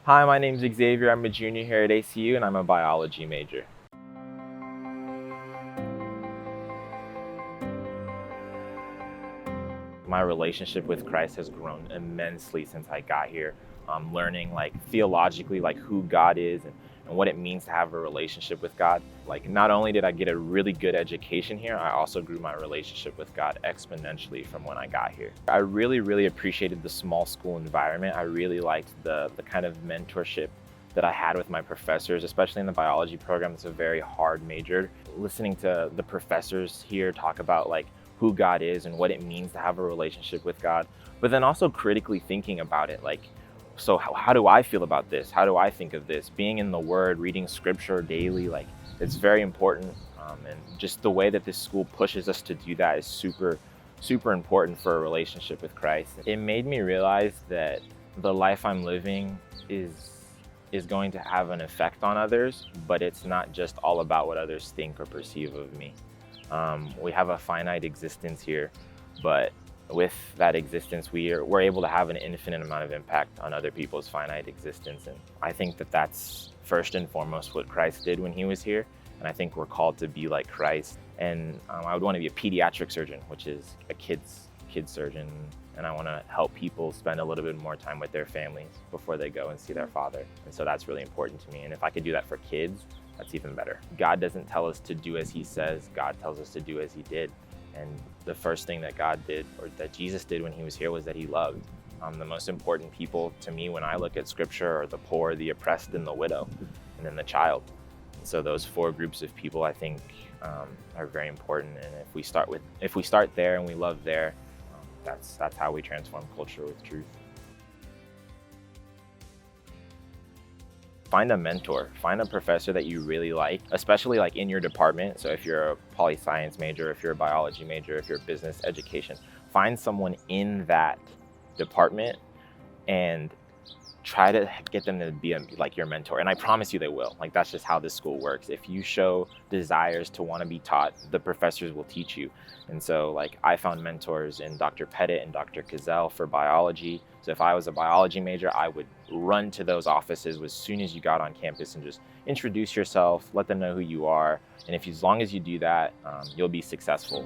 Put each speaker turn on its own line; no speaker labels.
Hi, my name's Xavier. I'm a junior here at ACU and I'm a biology major. My relationship with Christ has grown immensely since I got here. Learning theologically who God is and what it means to have a relationship with God. Not only did I get a really good education here, I also grew my relationship with God exponentially from when I got here. I really appreciated the small school environment. I really liked the kind of mentorship that I had with my professors, especially in the biology program. It's a very hard major. Listening to the professors here talk about who God is and what it means to have a relationship with God, but then also critically thinking about it. So how do I feel about this? How do I think of this? Being in the Word, reading Scripture daily, it's very important. And just the way that this school pushes us to do that is super important for a relationship with Christ. It made me realize that the life I'm living is going to have an effect on others, but it's not just all about what others think or perceive of me. We have a finite existence here, but with that existence, we're able to have an infinite amount of impact on other people's finite existence. And I think that that's first and foremost what Christ did when he was here. And I think we're called to be like Christ. And I would want to be a pediatric surgeon, which is a kid's surgeon. And I want to help people spend a little bit more time with their families before they go and see their father. And so that's really important to me. And if I could do that for kids, that's even better. God doesn't tell us to do as he says. God tells us to do as he did. And the first thing that God did, or that Jesus did when he was here, was that he loved. The most important people to me when I look at scripture are the poor, the oppressed, and the widow, and then the child. And so those four groups of people, I think, are very important. And if we start there and we love there, that's how we transform culture with truth. Find a mentor, find a professor that you really like, especially in your department. So if you're a poli-science major, if you're a biology major, if you're a business education, find someone in that department and try to get them to be your mentor. And I promise you they will. That's just how this school works. If you show desires to want to be taught, the professors will teach you. And so I found mentors in Dr. Pettit and Dr. Cazell for biology. So if I was a biology major, I would run to those offices as soon as you got on campus and just introduce yourself, let them know who you are. And as long as you do that, you'll be successful.